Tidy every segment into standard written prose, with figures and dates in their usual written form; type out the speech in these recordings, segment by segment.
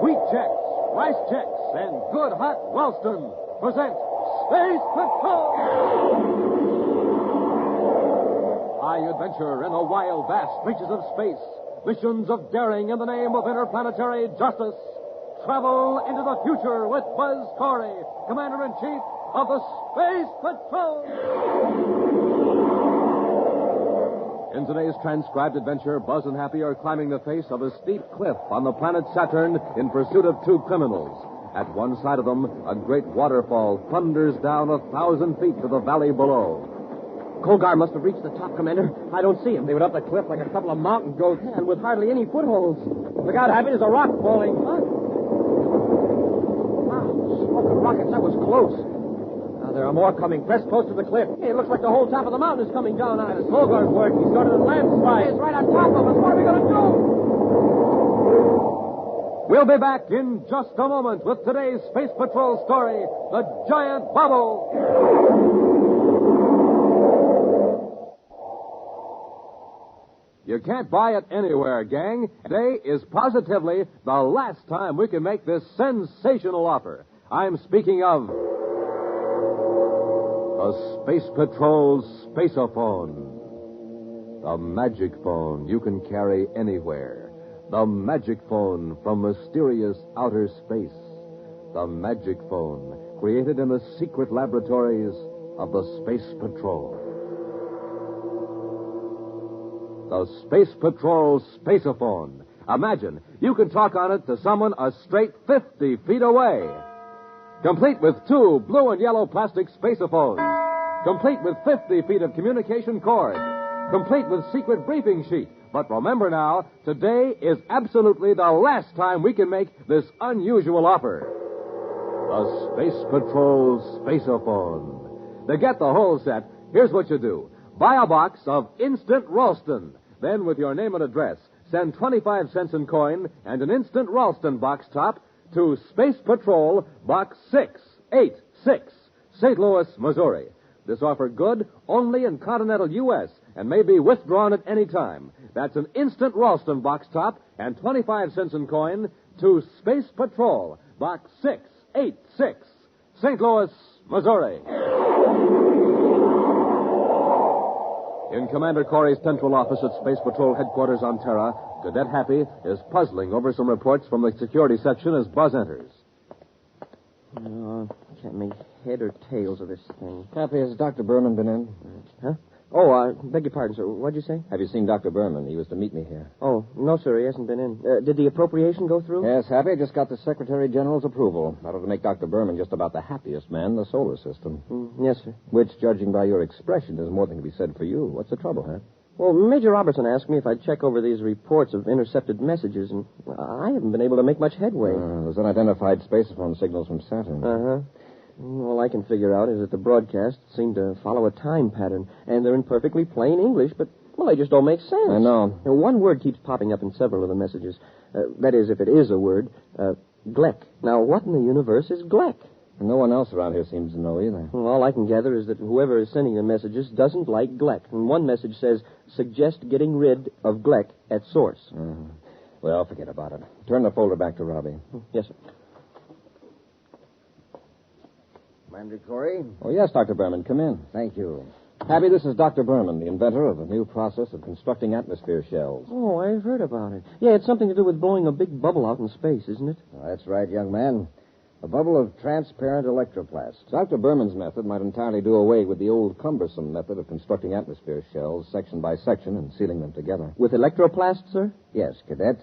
Wheat Chex, Rice Chex, and Good Hot Ralston present Space Patrol! High adventure in the wild, vast reaches of space. Missions of daring in the name of interplanetary justice. Travel into the future with Buzz Corey, Commander-in-Chief of the Space Patrol! In today's transcribed adventure, Buzz and Happy are climbing the face of a steep cliff on the planet Saturn in pursuit of two criminals. At one side of them, a great waterfall thunders down 1,000 feet to the valley below. Colgar must have reached the top, Commander. I don't see him. They went up the cliff like a couple of mountain goats, and with hardly any footholds. Look out, Happy, there's a rock falling. What? Wow, smoke and rockets, that was close. Now, there are more coming, pressed close to the cliff. Hey, it looks like the whole top of the mountain is coming down on us. Colgar's work. He's going to the landslide. Hey, it's right on top of us. What are we going to do? We'll be back in just a moment with today's Space Patrol story, The Giant Bubble. You can't buy it anywhere, gang. Today is positively the last time we can make this sensational offer. I'm speaking of the Space Patrol Spaceophone. The magic phone you can carry anywhere. The magic phone from mysterious outer space. The magic phone created in the secret laboratories of the Space Patrol. The Space Patrol Spaceophone. Imagine, you can talk on it to someone a straight 50 feet away. Complete with two blue and yellow plastic spaceophones. Complete with 50 feet of communication cord. Complete with secret briefing sheet. But remember now, today is absolutely the last time we can make this unusual offer. The Space Patrol Spaceophone. To get the whole set, here's what you do. Buy a box of Instant Ralston. Then, with your name and address, send 25 cents in coin and an Instant Ralston box top to Space Patrol, Box 686, St. Louis, Missouri. This offer good only in continental U.S. and may be withdrawn at any time. That's an Instant Ralston box top and 25 cents in coin to Space Patrol, Box 686, St. Louis, Missouri. In Commander Corey's central office at Space Patrol headquarters on Terra, Cadet Happy is puzzling over some reports from the security section as Buzz enters. I can't make head or tails of this thing. Happy, has Dr. Berman been in? Huh? Oh, beg your pardon, sir. What'd you say? Have you seen Dr. Berman? He was to meet me here. Oh, no, sir. He hasn't been in. Did the appropriation go through? Yes, Happy. Just got the Secretary General's approval. That'll make Dr. Berman just about the happiest man in the solar system. Yes, sir. Which, judging by your expression, is more than can be said for you. What's the trouble, huh? Well, Major Robertson asked me if I'd check over these reports of intercepted messages, and I haven't been able to make much headway. Those unidentified spaceophone signals from Saturn. Uh-huh. All I can figure out is that the broadcasts seem to follow a time pattern, and they're in perfectly plain English, but, well, they just don't make sense. I know. Now, one word keeps popping up in several of the messages. That is, if it is a word, Gleck. Now, what in the universe is Gleck? No one else around here seems to know either. Well, all I can gather is that whoever is sending the messages doesn't like Gleck. And one message says, suggest getting rid of Gleck at source. Well, forget about it. Turn the folder back to Robbie. Yes, sir. Commander Corey? Oh, yes, Dr. Berman. Come in. Thank you. Happy, this is Dr. Berman, the inventor of a new process of constructing atmosphere shells. Oh, I've heard about it. Yeah, it's something to do with blowing a big bubble out in space, isn't it? That's right, young man. A bubble of transparent electroplast. Dr. Berman's method might entirely do away with the old cumbersome method of constructing atmosphere shells section by section and sealing them together. With electroplast, sir? Yes, Cadet.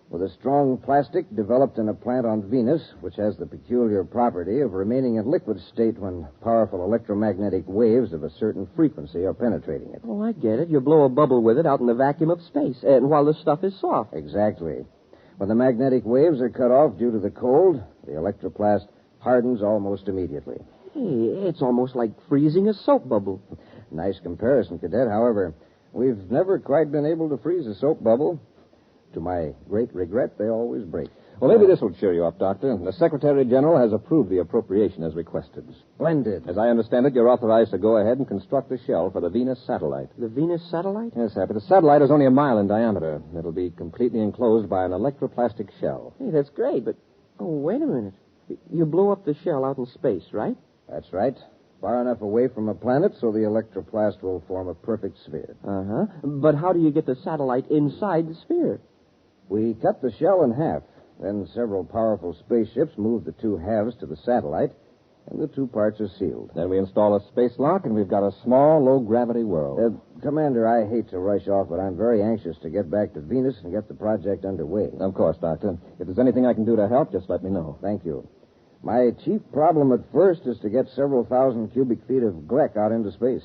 With a strong plastic developed in a plant on Venus, which has the peculiar property of remaining in liquid state when powerful electromagnetic waves of a certain frequency are penetrating it. Oh, I get it. You blow a bubble with it out in the vacuum of space, and while the stuff is soft. Exactly. When the magnetic waves are cut off due to the cold, the electroplast hardens almost immediately. Hey, it's almost like freezing a soap bubble. Nice comparison, Cadet. However, we've never quite been able to freeze a soap bubble. To my great regret, they always break. Well, maybe this will cheer you up, Doctor. The Secretary General has approved the appropriation as requested. Splendid. As I understand it, you're authorized to go ahead and construct a shell for the Venus satellite. The Venus satellite? Yes, Happy. The satellite is only a mile in diameter. It'll be completely enclosed by an electroplastic shell. Hey, that's great, but... Oh, wait a minute. You blew up the shell out in space, right? That's right. Far enough away from a planet so the electroplast will form a perfect sphere. Uh-huh. But how do you get the satellite inside the sphere? We cut the shell in half. Then several powerful spaceships move the two halves to the satellite, and the two parts are sealed. Then we install a space lock, and we've got a small, low-gravity world. Commander, I hate to rush off, but I'm very anxious to get back to Venus and get the project underway. Of course, Doctor. If there's anything I can do to help, just let me know. Thank you. My chief problem at first is to get several thousand cubic feet of Gleck out into space.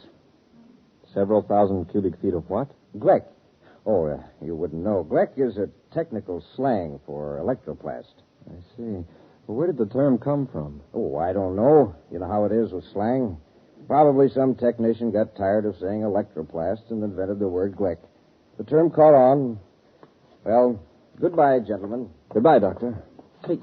Several thousand cubic feet of what? Gleck. Oh, you wouldn't know. Gleck is a technical slang for electroplast. I see. Well, where did the term come from? Oh, I don't know. You know how it is with slang. Probably some technician got tired of saying electroplast and invented the word Gleck. The term caught on. Well, goodbye, gentlemen. Goodbye, Doctor. Hey,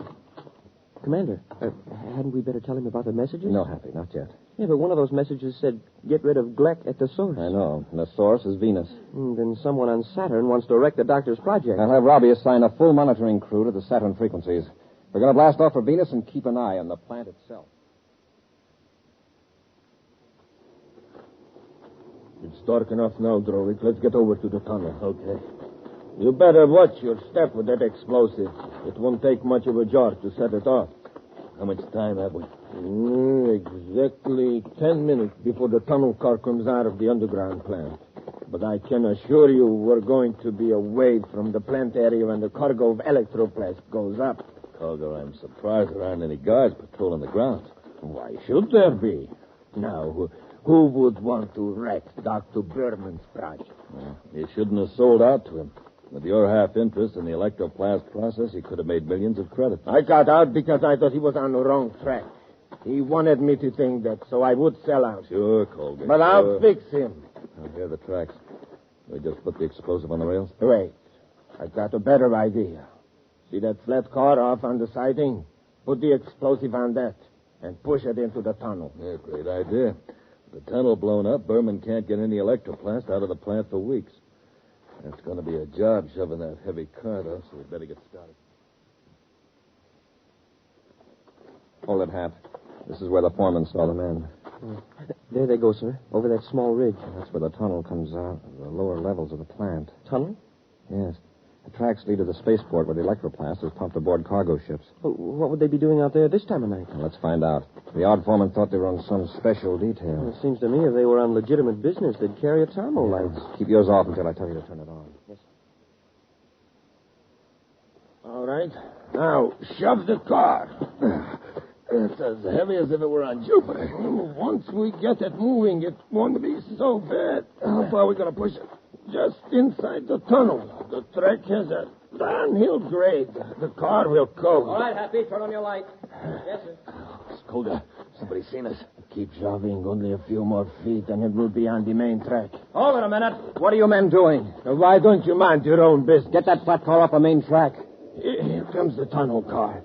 Commander, hadn't we better tell him about the messages? No, Happy, not yet. Yeah, but one of those messages said, get rid of Gleck at the source. I know. And the source is Venus. Then someone on Saturn wants to wreck the doctor's project. I'll have Robbie assign a full monitoring crew to the Saturn frequencies. We're going to blast off for Venus and keep an eye on the plant itself. It's dark enough now, Drovic. Let's get over to the tunnel. Okay. You better watch your step with that explosive. It won't take much of a jar to set it off. How much time have we? Exactly 10 minutes before the tunnel car comes out of the underground plant. But I can assure you we're going to be away from the plant area when the cargo of electroplast goes up. Colger, I'm surprised there aren't any guards patrolling the ground. Why should there be? Now, who would want to wreck Dr. Berman's project? You shouldn't have sold out to him. With your half interest in the electroplast process, he could have made millions of credit. I got out because I thought he was on the wrong track. He wanted me to think that, so I would sell out. Sure, Colger. But I'll fix him. Here are the tracks. We just put the explosive on the rails. Wait. I got a better idea. See that flat car off on the siding? Put the explosive on that and push it into the tunnel. Yeah, great idea. With the tunnel blown up, Berman can't get any electroplast out of the plant for weeks. It's going to be a job shoving that heavy car, though, so we better get started. Hold it, Hap. This is where the foreman saw the men. There they go, sir. Over that small ridge. That's where the tunnel comes out, the lower levels of the plant. Tunnel? Yes. The tracks lead to the spaceport where the electroplast is pumped aboard cargo ships. Well, what would they be doing out there this time of night? Well, let's find out. The odd foreman thought they were on some special detail. Well, it seems to me if they were on legitimate business, they'd carry a Tomo light. Keep yours off until I tell you to turn it on. Yes. All right. Now, shove the car. It's as heavy as if it were on Jupiter. Once we get it moving, it won't be so bad. How far are we going to push it? Just inside the tunnel. The track has a downhill grade. The car will go. All right, Happy, turn on your light. Yes, sir. Skolda, somebody's seen us. Keep shoving only a few more feet, and it will be on the main track. Hold it a minute. What are you men doing? Why don't you mind your own business? Get that flat car off the main track. Here comes the tunnel car.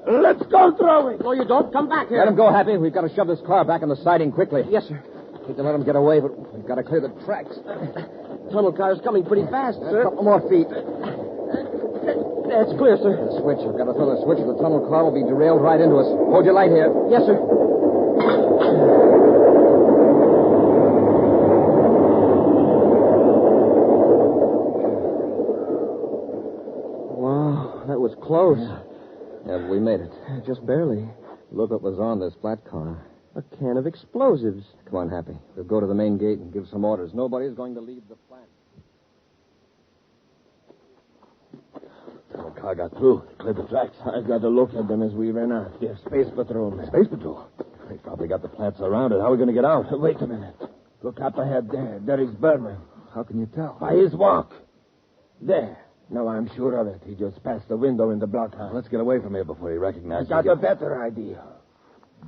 Let's go, Drowick. No, you don't. Come back here. Let him go, Happy. We've got to shove this car back on the siding quickly. Yes, sir. Hate to let him get away, but we've got to clear the tracks. Tunnel car's coming pretty fast, sir. A couple more feet. That's clear, sir. The switch. I've got to throw the switch, or the tunnel car will be derailed right into us. Hold your light here. Yes, sir. Wow, that was close. Yeah, but we made it. Just barely. Look what was on this flat car. A can of explosives. Come on, Happy. We'll go to the main gate and give some orders. Nobody's going to leave the plant. The car got through. Cleared the tracks. I got a look at them as we ran out. They're space patrol. Space patrol? They probably got the plant surrounded. How are we going to get out? Wait a minute. Look up ahead there. There is Berman. How can you tell? By his walk. There. No, I'm sure of it. He just passed the window in the blockhouse. Let's get away from here before he I recognizes got us. a better idea.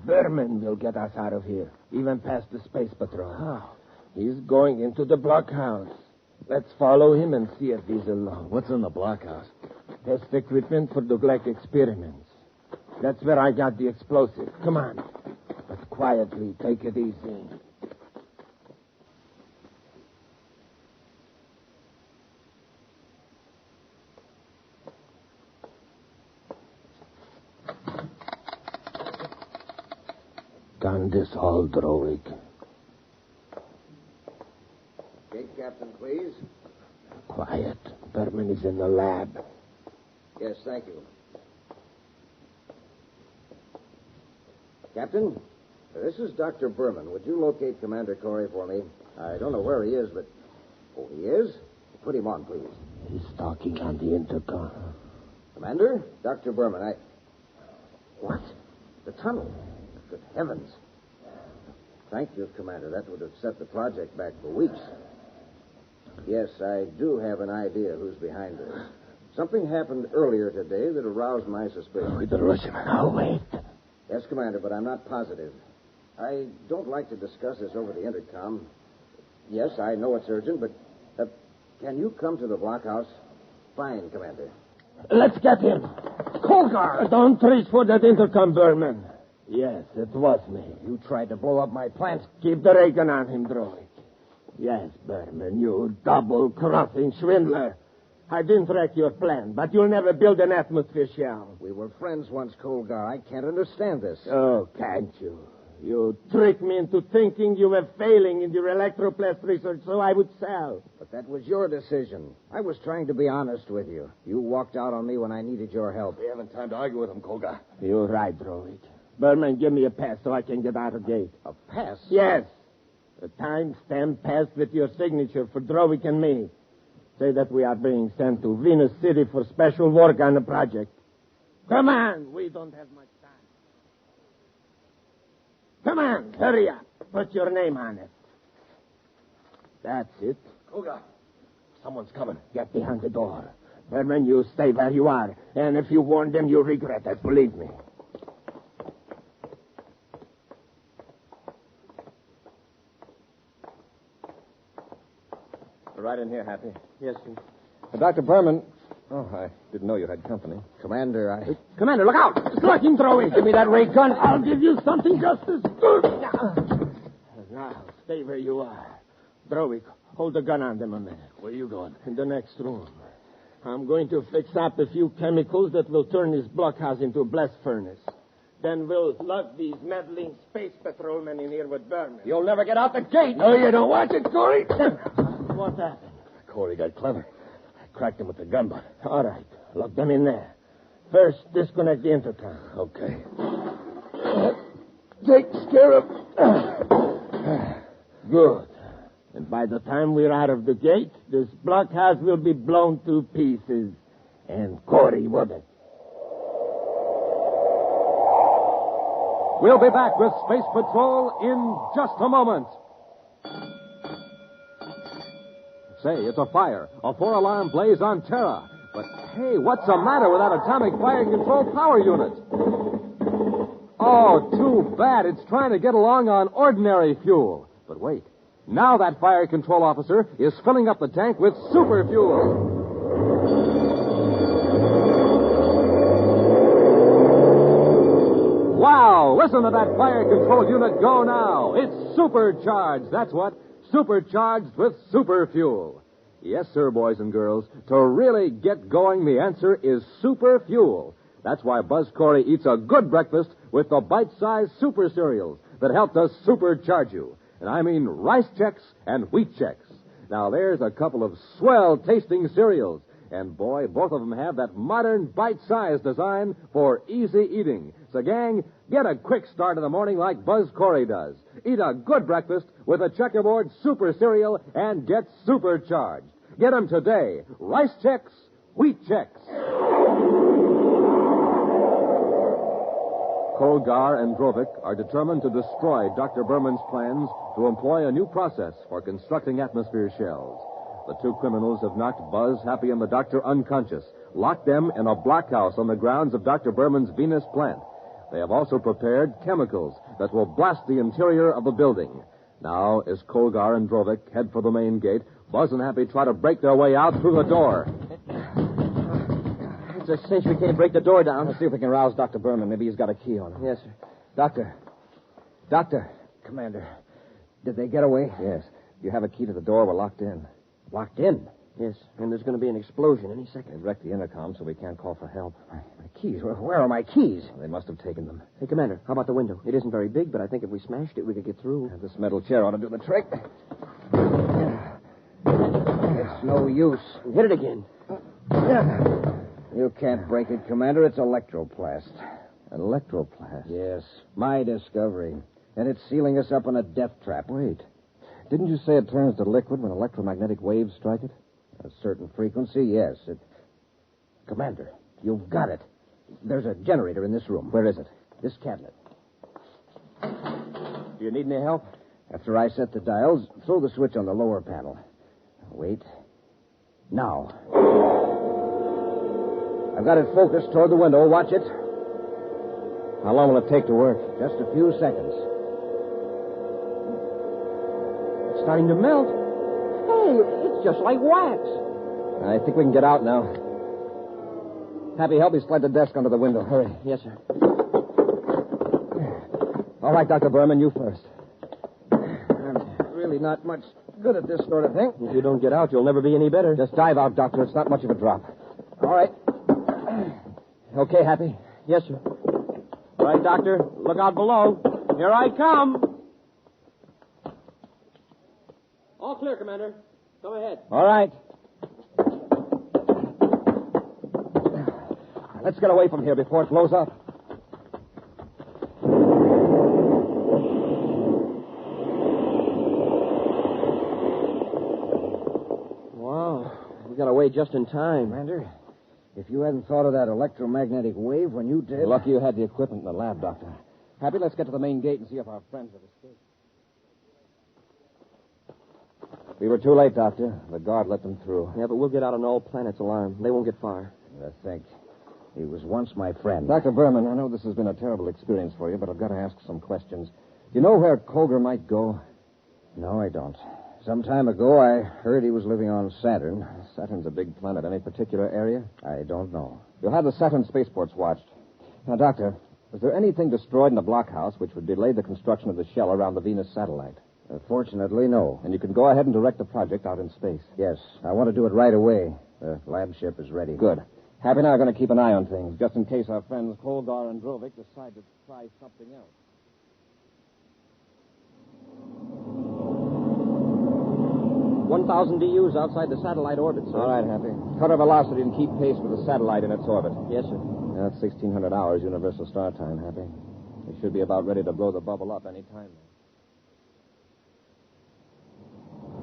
Berman will get us out of here, even past the space patrol. How? He's going into the blockhouse. Let's follow him and see if he's alone. What's in the blockhouse? Test equipment for Dulac experiments. That's where I got the explosive. Come on. But quietly, take it easy. Done this all, Drowick. Gate captain, please. Quiet. Berman is in the lab. Yes, thank you. Captain, this is Dr. Berman. Would you locate Commander Corey for me? I don't know where he is, but... Oh, he is? Put him on, please. He's talking on the intercom. Commander? Dr. Berman, What? The tunnel? Good heavens. Thank you, Commander. That would have set the project back for weeks. Yes, I do have an idea who's behind this. Something happened earlier today that aroused my suspicion. We better rush him. I'll wait. Yes, Commander, but I'm not positive. I don't like to discuss this over the intercom. Yes, I know it's urgent, but can you come to the blockhouse? Fine, Commander. Let's get him. Colgar! Don't reach for that intercom, Berman. Yes, it was me. You tried to blow up my plant. Keep the ray gun on him, Drowick. Yes, Berman, you double-crossing swindler. I didn't wreck your plan, but you'll never build an atmosphere shell. We were friends once, Colgar. I can't understand this. Oh, can't you? You tricked me into thinking you were failing in your electroplast research, so I would sell. But that was your decision. I was trying to be honest with you. You walked out on me when I needed your help. We haven't time to argue with him, Colgar. You're right, Drowick. Berman, give me a pass so I can get out of gate. A pass? Yes. A time-stamped pass with your signature for Drowick and me. Say that we are being sent to Venus City for special work on the project. Come on, we don't have much time. Come on, hurry up. Put your name on it. That's it. Colgar, someone's coming. Get behind the door. Berman, you stay where you are. And if you warn them, you'll regret it, believe me. Right in here, Happy. Yes, sir. Dr. Berman. Oh, I didn't know you had company. Commander, Commander, look out! It's looking, Drowick. Give me that ray gun. I'll give you something just as good. Now, stay where you are. Drowick, hold the gun on them a minute. Where are you going? In the next room. I'm going to fix up a few chemicals that will turn this blockhouse into a blast furnace. Then we'll lug these meddling space patrolmen in here with Berman. You'll never get out the gate. No, you don't watch it, Corey. What happened? Corey got clever. I cracked him with the gun butt. All right. Lock them in there. First, disconnect the intercom. Okay. Takes care of... Good. And by the time we're out of the gate, this blockhouse will be blown to pieces. And Corey with it. We'll be back with Space Patrol in just a moment. Say, it's a fire. A 4-alarm blaze on Terra. But, hey, what's the matter with that atomic fire control power unit? Oh, too bad. It's trying to get along on ordinary fuel. But wait. Now that fire control officer is filling up the tank with super fuel. Wow, listen to that fire control unit go now. It's supercharged, that's what. Supercharged with super fuel. Yes, sir, boys and girls. To really get going, the answer is super fuel. That's why Buzz Corey eats a good breakfast with the bite-sized super cereals that help to supercharge you. And I mean Rice Chex and Wheat Chex. Now, there's a couple of swell-tasting cereals. And, boy, both of them have that modern bite-sized design for easy eating. So, gang, get a quick start in the morning like Buzz Corey does. Eat a good breakfast with a Checkerboard Super Cereal and get supercharged. Get them today. Rice Chex, Wheat Chex. Colgar and Drowick are determined to destroy Dr. Berman's plans to employ a new process for constructing atmosphere shells. The two criminals have knocked Buzz, Happy, and the doctor unconscious, locked them in a blockhouse on the grounds of Dr. Berman's Venus plant. They have also prepared chemicals that will blast the interior of the building. Now, as Colgar and Drowick head for the main gate, Buzz and Happy try to break their way out through the door. It's a cinch we can't break the door down. Let's see if we can rouse Dr. Berman. Maybe he's got a key on him. Yes, sir. Doctor. Commander, did they get away? Yes. You have a key to the door. We're locked in. Locked in? Yes, and there's going to be an explosion any second. They've wrecked the intercom, so we can't call for help. My keys? Where are my keys? They must have taken them. Hey, Commander, how about the window? It isn't very big, but I think if we smashed it, we could get through. This metal chair ought to do the trick. It's no use. Hit it again. You can't break it, Commander. It's electroplast. Electroplast? Yes, my discovery. And it's sealing us up in a death trap. Wait. Didn't you say it turns to liquid when electromagnetic waves strike it? A certain frequency, yes. Commander, you've got it. There's a generator in this room. Where is it? This cabinet. Do you need any help? After I set the dials, throw the switch on the lower panel. Wait. Now. I've got it focused toward the window. Watch it. How long will it take to work? Just a few seconds. It's starting to melt. Hey, it's just like wax. I think we can get out now. Happy, help me slide the desk under the window. Hurry. Yes, sir. All right, Dr. Berman, you first. I'm really not much good at this sort of thing. If you don't get out, you'll never be any better. Just dive out, Doctor. It's not much of a drop. All right. Okay, Happy? Yes, sir. All right, Doctor. Look out below. Here I come. All clear, Commander. Come ahead. All right. Let's get away from here before it blows up. Wow. We got away just in time. Commander, if you hadn't thought of that electromagnetic wave when you did... You're lucky you had the equipment in the lab, Doctor. Happy, let's get to the main gate and see if our friends have escaped. We were too late, Doctor. The guard let them through. Yeah, but we'll get out on all planets' alarm. They won't get far. I think. He was once my friend. Dr. Berman, I know this has been a terrible experience for you, but I've got to ask some questions. Do you know where Colger might go? No, I don't. Some time ago, I heard he was living on Saturn. Saturn's a big planet. Any particular area? I don't know. You'll have the Saturn spaceports watched. Now, Doctor, is there anything destroyed in the blockhouse which would delay the construction of the shell around the Venus satellite? Fortunately, no. And you can go ahead and direct the project out in space. Yes, I want to do it right away. The lab ship is ready. Good. Happy and I are going to keep an eye on things, just in case our friends Kolgar and Drovik decide to try something else. 1,000 DUs outside the satellite orbit, sir. All right, Happy. Cut our velocity and keep pace with the satellite in its orbit. Yes, sir. That's 1,600 hours Universal Star Time, Happy. We should be about ready to blow the bubble up any time now.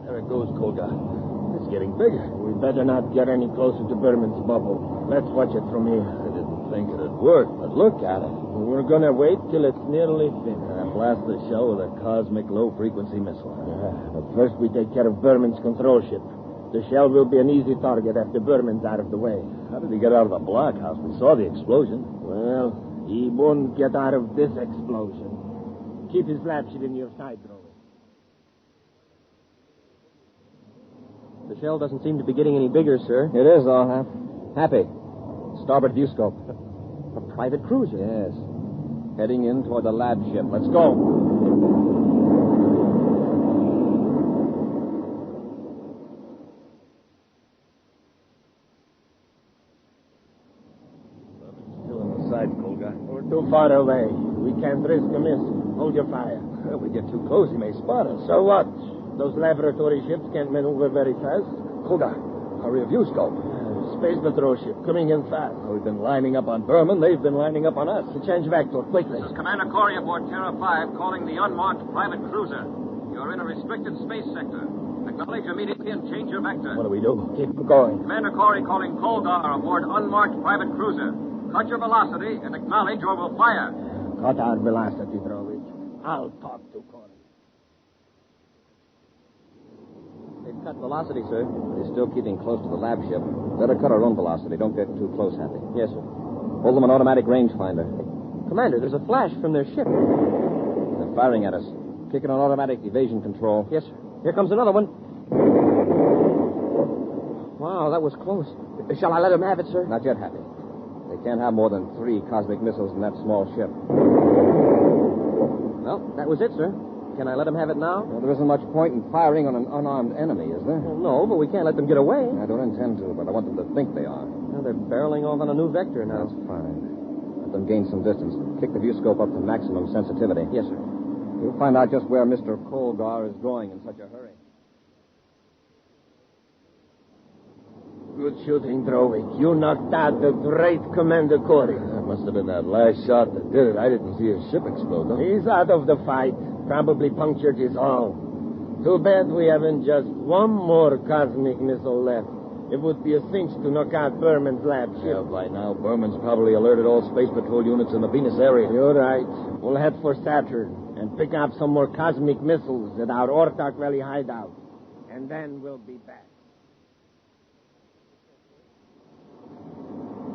There it goes, Kolga. It's getting bigger. We better not get any closer to Berman's bubble. Let's watch it from here. I didn't think it'd work, but look at it. We're going to wait till it's nearly finished. Blast the shell with a cosmic low-frequency missile. Yeah, but first we take care of Berman's control ship. The shell will be an easy target after Berman's out of the way. How did he get out of the blockhouse? We saw the explosion. Well, he won't get out of this explosion. Keep his lab ship in your sight, Drovik. The shell doesn't seem to be getting any bigger, sir. It is, though, Happy. Starboard view scope. A private cruiser. Yes. Heading in toward the lab ship. Let's go. Still in the sights, Kolga. We're too far away. We can't risk a miss. Hold your fire. If we get too close, he may spot us. So what? Those laboratory ships can't maneuver very fast. Kolga, hurry a view scope. Space patrol ship coming in fast. We've been lining up on Berman. They've been lining up on us. Change vector, quickly. This is Commander Corey aboard Terra 5 calling the unmarked private cruiser. You're in a restricted space sector. Acknowledge immediately and change your vector. What do we do? Keep going. Commander Corey calling Kolgar aboard unmarked private cruiser. Cut your velocity and acknowledge or we'll fire. Cut our velocity, Drovik. I'll talk to Corey. They've cut velocity, sir. They're still keeping close to the lab ship. Better cut our own velocity. Don't get too close, Happy. Yes, sir. Hold them an automatic rangefinder. Commander, there's a flash from their ship. They're firing at us. Kicking on automatic evasion control. Yes, sir. Here comes another one. Wow, that was close. Shall I let him have it, sir? Not yet, Happy. They can't have more than 3 cosmic missiles in that small ship. Well, that was it, sir. Can I let him have it now? Well, there isn't much point in firing on an unarmed enemy, is there? Well, no, but we can't let them get away. I don't intend to, but I want them to think they are. Well, they're barreling off on a new vector now. That's fine. Let them gain some distance. Kick the viewscope up to maximum sensitivity. Yes, sir. You'll find out just where Mr. Colgar is going in such a hurry. Good shooting, Drovik. You knocked out the great Commander Corey. That must have been that last shot that did it. I didn't see his ship explode, though. He's out of the fight. Probably punctured his hull. Too bad we haven't just one more cosmic missile left. It would be a cinch to knock out Berman's lab ship. Yeah, by now, Berman's probably alerted all Space Patrol units in the Venus area. You're right. We'll head for Saturn and pick up some more cosmic missiles at our Ortak Valley hideout. And then we'll be back.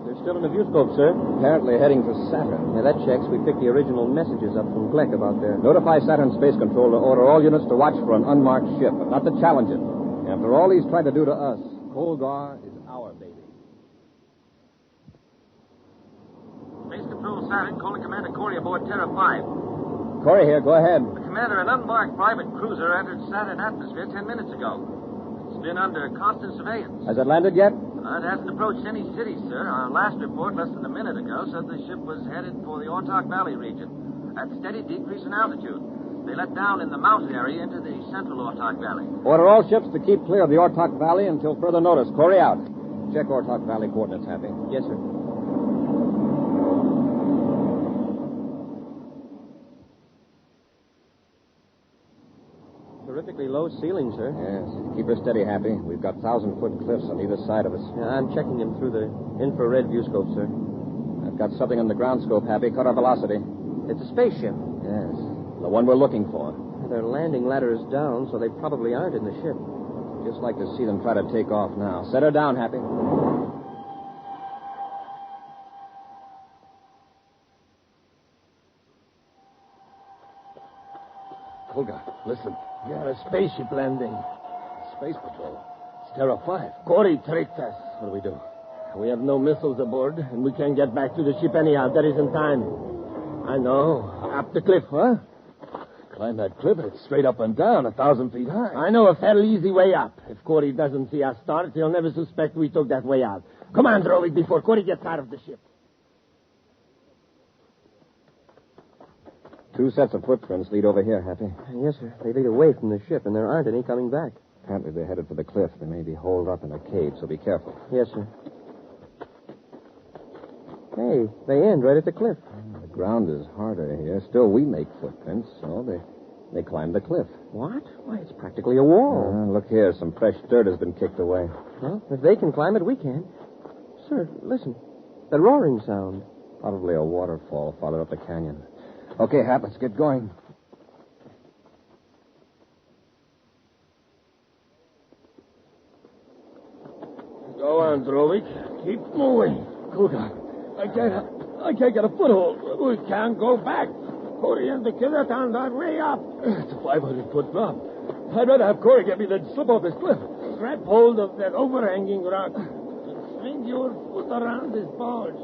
They're still in the viewscope, sir. Apparently heading for Saturn. Yeah, that checks. We picked the original messages up from Gleck about there. Notify Saturn Space Control to order all units to watch for an unmarked ship, but not to challenge it. After all he's tried to do to us, Colgar is our baby. Space Control Saturn calling Commander Corey aboard Terra 5. Corey here, go ahead. Commander, an unmarked private cruiser entered Saturn atmosphere 10 minutes ago. It's been under constant surveillance. Has it landed yet? It hasn't approached any city, sir. Our last report, less than a minute ago, said the ship was headed for the Ortak Valley region at steady decrease in altitude. They let down in the mountain area into the central Ortak Valley. Order all ships to keep clear of the Ortak Valley until further notice. Corey out. Check Ortak Valley coordinates, Happy. Yes, sir. Terrifically low ceiling, sir. Yes. Keep her steady, Happy. We've got 1,000-foot cliffs on either side of us. Yeah, I'm checking them through the infrared viewscope, sir. I've got something on the ground scope, Happy. Cut our velocity. It's a spaceship. Yes. The one we're looking for. Their landing ladder is down, so they probably aren't in the ship. Just like to see them try to take off now. Set her down, Happy. Colgar, listen. Yeah, a spaceship landing. Space Patrol. It's Terra 5. Corey tricked us. What do we do? We have no missiles aboard, and we can't get back to the ship anyhow. There isn't time. I know. Up the cliff, huh? Climb that cliff. It's straight up and down, 1,000 feet high. I know a fairly easy way up. If Corey doesn't see us start, he'll never suspect we took that way out. Come on, Drovik, before Corey gets out of the ship. 2 sets of footprints lead over here, Happy. Yes, sir. They lead away from the ship, and there aren't any coming back. Apparently they're headed for the cliff. They may be holed up in a cave, so be careful. Yes, sir. Hey, they end right at the cliff. The ground is harder here. Still, we make footprints, so they climb the cliff. What? Why, it's practically a wall. Look here. Some fresh dirt has been kicked away. Well, if they can climb it, we can. Sir, listen. The roaring sound. Probably a waterfall followed up the canyon. Okay, Hap, let's get going. Go on, Drovik. Keep moving. Colgar, I can't get a foothold. We can't go back. Corey and the killer found our way up. it's a 500-foot drop. I'd rather have Corey get me than slip off this cliff. Grab hold of that overhanging rock and swing your foot around this bulge.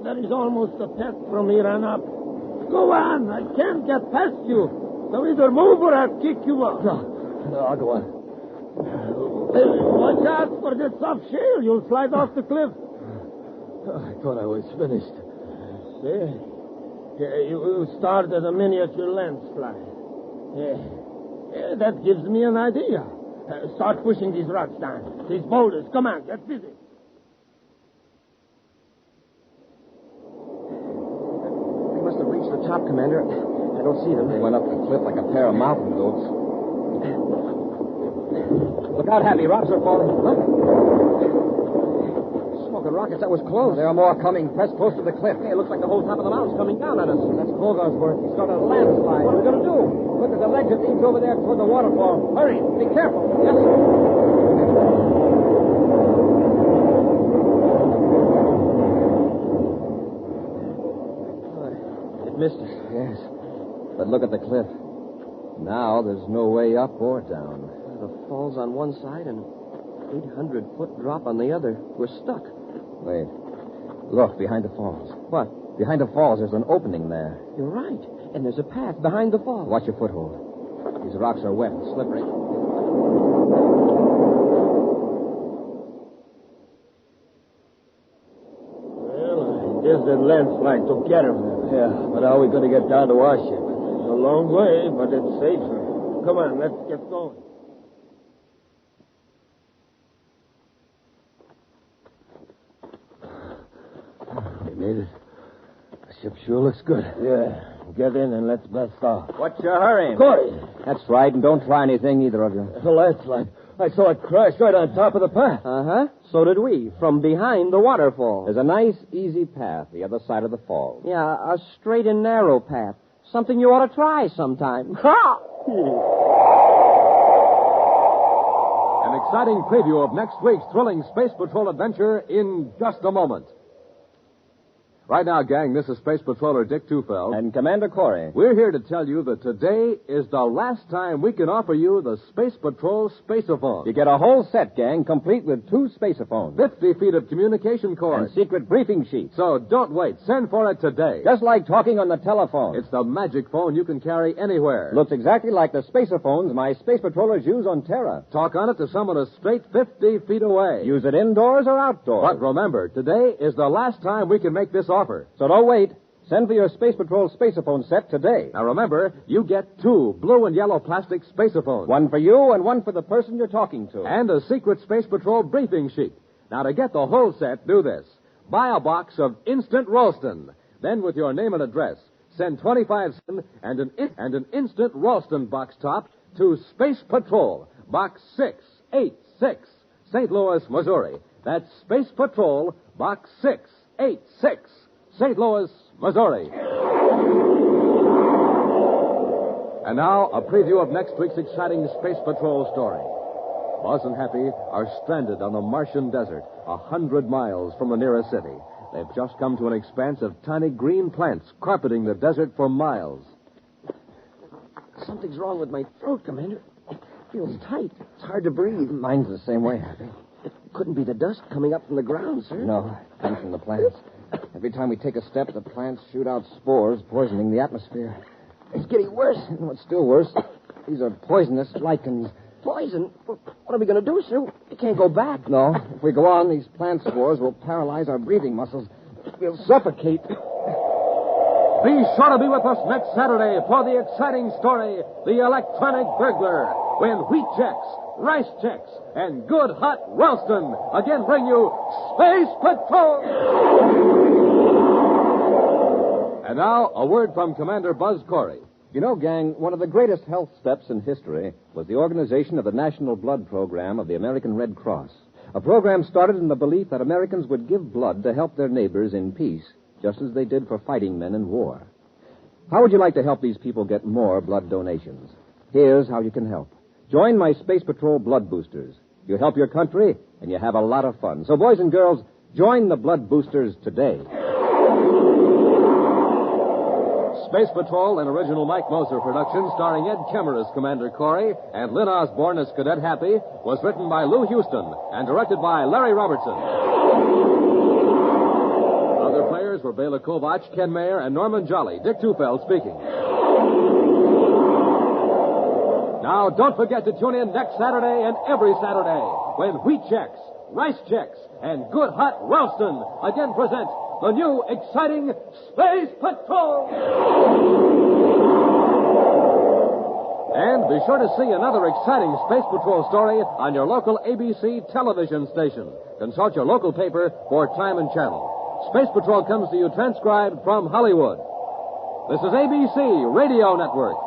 That is almost a pet from here on up. Go on. I can't get past you. So either move or I'll kick you off. No, I'll go on. Watch out for this soft shale. You'll slide off the cliff. I thought I was finished. See? Yeah, you started a miniature landslide. Yeah, that gives me an idea. Start pushing these rocks down. These boulders. Come on, get busy. They must have reached the top, Commander. I don't see them. They went up the cliff like a pair of mountain goats. Look out, Happy. Rocks are falling. Look. Smoking rockets. That was close. There are more coming. Press close to the cliff. Hey, it looks like the whole top of the mountain's coming down at us. That's Colgar's work. He started a landslide. What are we going to do? Look, there's a ledge that leads over there toward the waterfall. Hurry. Be careful. Yes, sir. It missed us. Yes. But look at the cliff. Now there's no way up or down. The fall's on one side and 800-foot drop on the other. We're stuck. Wait. Look, behind the falls. What? Behind the falls, there's an opening there. You're right. And there's a path behind the fall. Watch your foothold. These rocks are wet and slippery. Well, I guess that landslide took care of them. Yeah, but how are we going to get down to our ship? It's a long way, but it's safer. Come on, let's get going. We made it. The ship sure looks good. Yeah, get in and let's blast off. What's your hurry? Corey! That's right, and don't try anything, either of you. The landslide. I saw it crash right on top of the path. Uh-huh. So did we, from behind the waterfall. There's a nice, easy path the other side of the falls. Yeah, a straight and narrow path. Something you ought to try sometime. Ha! An exciting preview of next week's thrilling Space Patrol adventure in just a moment. Right now, gang, this is Space Patroller Dick Tufeld. And Commander Corey. We're here to tell you that today is the last time we can offer you the Space Patrol Spaceophone. You get a whole set, gang, complete with 2 spacephones. 50 feet of communication cord. And secret briefing sheets. So don't wait. Send for it today. Just like talking on the telephone. It's the magic phone you can carry anywhere. Looks exactly like the spacephones my space patrollers use on Terra. Talk on it to someone a straight 50 feet away. Use it indoors or outdoors. But remember, today is the last time we can make this offer. So don't wait. Send for your Space Patrol spaceophone set today. Now remember, you get 2 blue and yellow plastic spaceophones. One for you and one for the person you're talking to. And a secret Space Patrol briefing sheet. Now to get the whole set, do this. Buy a box of Instant Ralston. Then with your name and address, send 25 cents and an Instant Ralston box top to Space Patrol, Box 686, St. Louis, Missouri. That's Space Patrol, Box 686, St. Louis, Missouri. And now, a preview of next week's exciting Space Patrol story. Buzz and Happy are stranded on the Martian desert, 100 miles from the nearest city. They've just come to an expanse of tiny green plants carpeting the desert for miles. Something's wrong with my throat, Commander. It feels tight. It's hard to breathe. Mine's the same way, Happy. It couldn't be the dust coming up from the ground, sir. No, it comes from the plants. Every time we take a step, the plants shoot out spores, poisoning the atmosphere. It's getting worse. And what's still worse, these are poisonous lichens. Poison? What are we going to do, sir? We can't go back. No, if we go on, these plant spores will paralyze our breathing muscles. We'll suffocate. Be sure to be with us next Saturday for the exciting story, The Electronic Burglar, when wheat checks, rice checks, and good hot Ralston again bring you Space Patrol! And now, a word from Commander Buzz Corey. You know, gang, one of the greatest health steps in history was the organization of the National Blood Program of the American Red Cross. A program started in the belief that Americans would give blood to help their neighbors in peace, just as they did for fighting men in war. How would you like to help these people get more blood donations? Here's how you can help. Join my Space Patrol Blood Boosters. You help your country, and you have a lot of fun. So, boys and girls, join the Blood Boosters today. Space Patrol, an original Mike Moser production starring Ed Kemmer as Commander Corey and Lynn Osborne as Cadet Happy, was written by Lou Houston and directed by Larry Robertson. Other players were Bela Kovac, Ken Mayer, and Norman Jolly. Dick Tufeld speaking. Now, don't forget to tune in next Saturday and every Saturday when wheat checks, rice checks, and good hot Ralston again present the new exciting Space Patrol. And be sure to see another exciting Space Patrol story on your local ABC television station. Consult your local paper for time and channel. Space Patrol comes to you transcribed from Hollywood. This is ABC Radio Network.